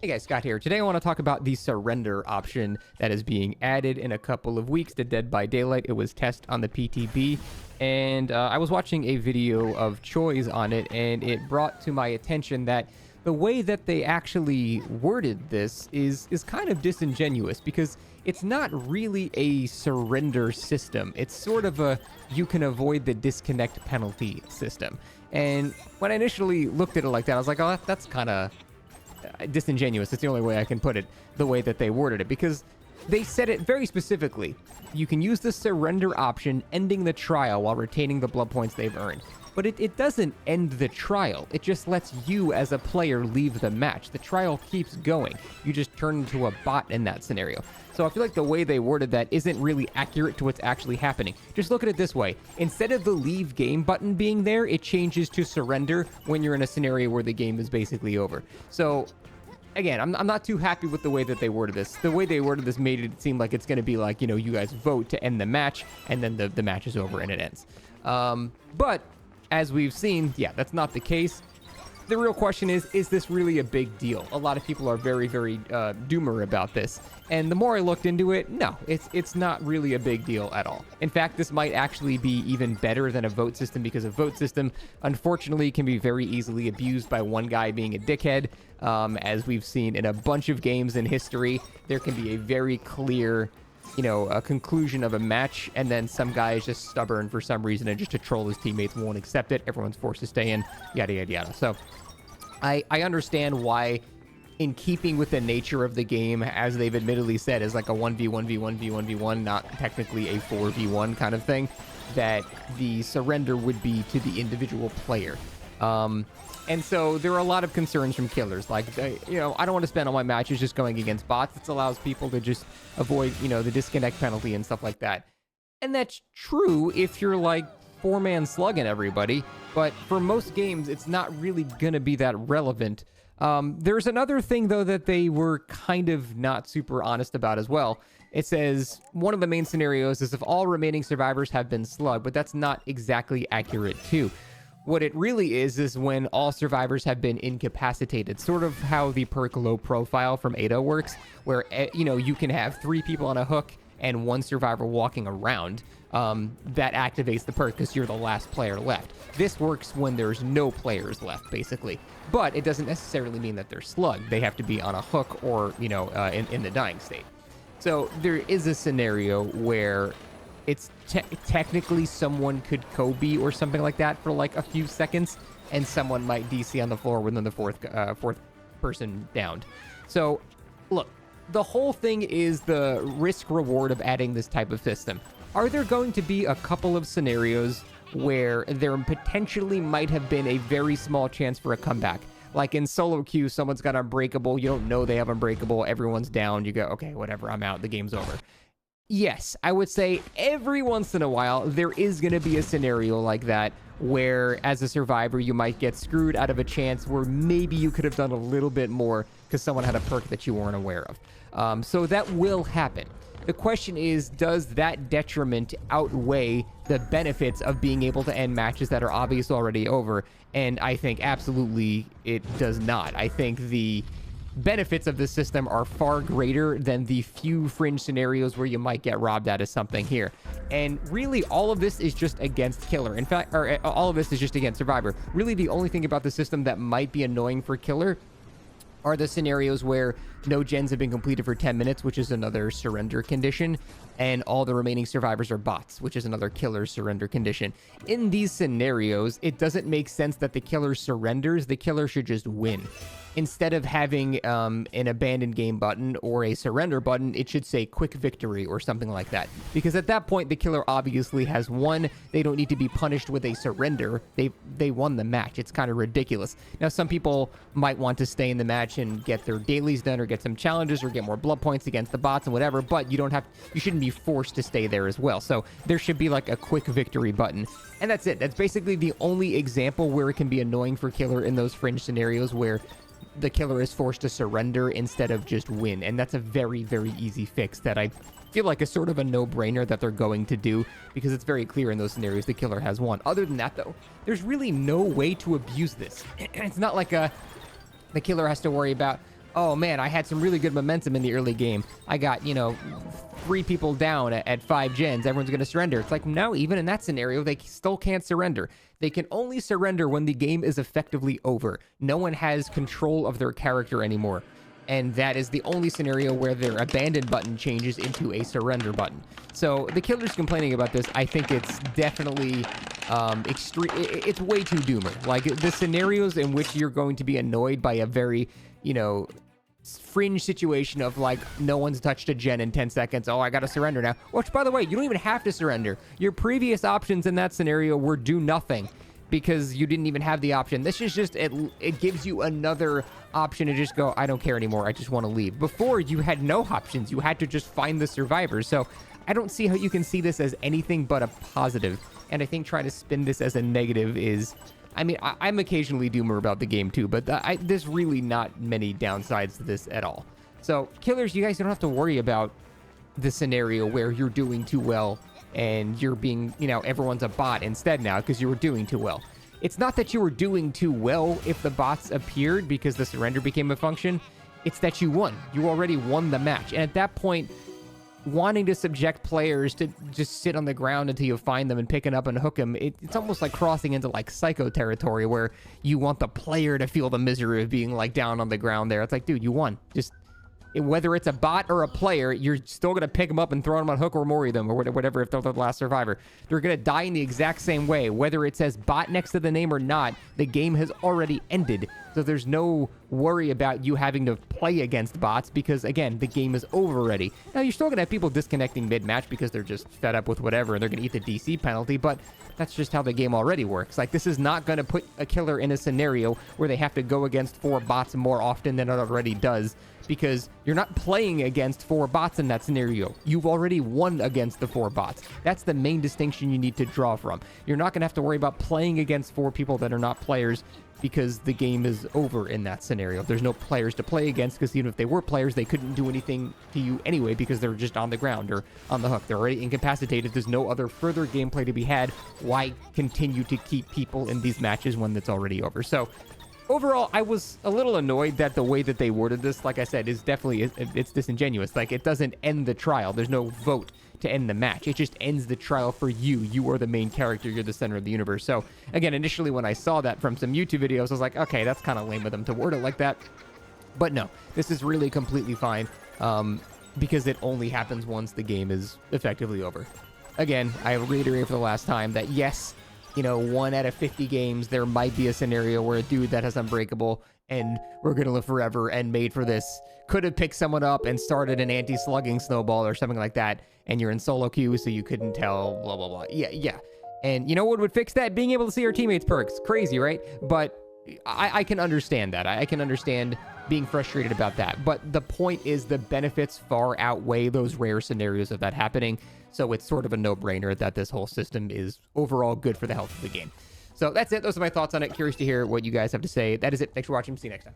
Hey guys, Scott here. Today I want to talk about the surrender option that is being added in a couple of weeks to Dead by Daylight. It was test on the PTB, and I was watching a video of Choi's on it, and it brought to my attention that the way that they actually worded this is kind of disingenuous, because it's not really a surrender system. It's sort of a you can avoid the disconnect penalty system. And when I initially looked at it like that, I was like, oh, that's kind of disingenuous. It's the only way I can put it, the way that they worded it, because they said it very specifically. You can use the surrender option, ending the trial while retaining the blood points they've earned. But it doesn't end the trial. It just lets you as a player leave the match. The trial keeps going. You just turn into a bot in that scenario. So I feel like the way they worded that isn't really accurate to what's actually happening. Just look at it this way. Instead of the leave game button being there, it changes to surrender when you're in a scenario where the game is basically over. So again, I'm not too happy with the way that they worded this. The way they worded this made it seem like it's going to be like, you know, you guys vote to end the match, and then the match is over and it ends. But as we've seen, yeah, that's not the case. The real question is this really a big deal? A lot of people are very, very doomer about this. And the more I looked into it, no, it's not really a big deal at all. In fact, this might actually be even better than a vote system, because a vote system, unfortunately, can be very easily abused by one guy being a dickhead. As we've seen in a bunch of games in history, there can be a very clear, you know, a conclusion of a match, and then some guy is just stubborn for some reason, and just to troll his teammates won't accept it. Everyone's forced to stay in, yada, yada, yada. So I understand why, in keeping with the nature of the game, as they've admittedly said, is like a 1v1v1v1v1, not technically a 4v1 kind of thing, that the surrender would be to the individual player. And so there are a lot of concerns from killers, like, you know, I don't want to spend all my matches just going against bots. This allows people to just avoid, you know, the disconnect penalty and stuff like that. And that's true if you're like four-man slugging everybody, but for most games, it's not really going to be that relevant. There's another thing, though, that they were kind of not super honest about as well. It says one of the main scenarios is if all remaining survivors have been slugged, but that's not exactly accurate, too. What it really is when all survivors have been incapacitated, sort of how the perk low profile from Ada works, where, you know, you can have 3 people on a hook and 1 survivor walking around. That activates the perk because you're the last player left. This works when there's no players left, basically. But it doesn't necessarily mean that they're slugged. They have to be on a hook or, you know, in the dying state. So there is a scenario where it's technically someone could Kobe or something like that for like a few seconds, and someone might DC on the floor within the fourth person downed. So look, the whole thing is the risk reward of adding this type of system. Are there going to be a couple of scenarios where there potentially might have been a very small chance for a comeback? Like in solo queue, someone's got Unbreakable, you don't know they have Unbreakable, everyone's down, you go, okay, whatever, I'm out, the game's over. Yes, I would say every once in a while, there is going to be a scenario like that where, as a survivor, you might get screwed out of a chance where maybe you could have done a little bit more because someone had a perk that you weren't aware of. So that will happen. The question is, does that detriment outweigh the benefits of being able to end matches that are obviously already over? And I think absolutely it does not. I think the benefits of this system are far greater than the few fringe scenarios where you might get robbed out of something here. And really, all of this is just against killer. In fact, or all of this is just against survivor. Really, the only thing about the system that might be annoying for killer are the scenarios where no gens have been completed for 10 minutes, which is another surrender condition, and all the remaining survivors are bots, which is another killer surrender condition. In these scenarios, it doesn't make sense that the killer surrenders. The killer should just win. Instead of having an abandoned game button or a surrender button, it should say quick victory or something like that. Because at that point, the killer obviously has won. They don't need to be punished with a surrender. They won the match. It's kind of ridiculous. Now, some people might want to stay in the match and get their dailies done or get some challenges or get more blood points against the bots and whatever, but you shouldn't be forced to stay there as well. So there should be like a quick victory button. And that's it. That's basically the only example where it can be annoying for killer in those fringe scenarios where the killer is forced to surrender instead of just win. And that's a very, very easy fix that I feel like is sort of a no-brainer that they're going to do, because it's very clear in those scenarios the killer has won. Other than that, though, there's really no way to abuse this. It's not like the killer has to worry about, oh man, I had some really good momentum in the early game. I got, 3 people down at 5 gens. Everyone's going to surrender. It's like, no, even in that scenario, they still can't surrender. They can only surrender when the game is effectively over. No one has control of their character anymore. And that is the only scenario where their abandon button changes into a surrender button. So the killers complaining about this, I think it's definitely extreme. It's way too doomer. Like, the scenarios in which you're going to be annoyed by a very, fringe situation of, like, no one's touched a gen in 10 seconds. Oh, I gotta surrender now. Which, by the way, you don't even have to surrender. Your previous options in that scenario were do nothing, because you didn't even have the option. This is just, it gives you another option to just go, I don't care anymore, I just want to leave. Before, you had no options. You had to just find the survivors. So I don't see how you can see this as anything but a positive. And I think trying to spin this as a negative is, I mean, I'm occasionally doomer about the game too, but there's really not many downsides to this at all. So killers, you guys don't have to worry about the scenario where you're doing too well and you're being, everyone's a bot instead now because you were doing too well. It's not that you were doing too well if the bots appeared because the surrender became a function. It's that you won. You already won the match. And at that point, wanting to subject players to just sit on the ground until you find them and pick it up and hook them, it's almost like crossing into, like, psycho territory where you want the player to feel the misery of being, like, down on the ground there. It's like, dude, you won. Just... whether it's a bot or a player, you're still going to pick them up and throw them on hook or mori them or whatever if they're the last survivor. They're going to die in the exact same way. Whether it says bot next to the name or not, the game has already ended. So there's no worry about you having to play against bots because, again, the game is over already. Now, you're still going to have people disconnecting mid-match because they're just fed up with whatever and they're going to eat the DC penalty, but that's just how the game already works. Like, this is not going to put a killer in a scenario where they have to go against 4 bots more often than it already does, because you're not playing against 4 bots in that scenario. You've already won against the 4 bots. That's the main distinction you need to draw from. You're not going to have to worry about playing against 4 people that are not players because the game is over in that scenario. There's no players to play against because even if they were players, they couldn't do anything to you anyway because they're just on the ground or on the hook. They're already incapacitated. There's no other further gameplay to be had. Why continue to keep people in these matches when it's already over? So overall, I was a little annoyed that the way that they worded this, like I said, is definitely, it's disingenuous. Like, it doesn't end the trial. There's no vote to end the match. It just ends the trial for you. You are the main character. You're the center of the universe. So, again, initially when I saw that from some YouTube videos, I was like, okay, that's kind of lame of them to word it like that. But no, this is really completely fine because it only happens once the game is effectively over. Again, I reiterate for the last time that, yes, 1 out of 50 games, there might be a scenario where a dude that has Unbreakable and We're Gonna Live Forever and Made for This could have picked someone up and started an anti-slugging snowball or something like that, and you're in solo queue, so you couldn't tell, blah, blah, blah. Yeah. And you know what would fix that? Being able to see your teammates' perks. Crazy, right? But I can understand that. I can understand being frustrated about that. But the point is the benefits far outweigh those rare scenarios of that happening. So it's sort of a no-brainer that this whole system is overall good for the health of the game. So that's it. Those are my thoughts on it. Curious to hear what you guys have to say. That is it. Thanks for watching. See you next time.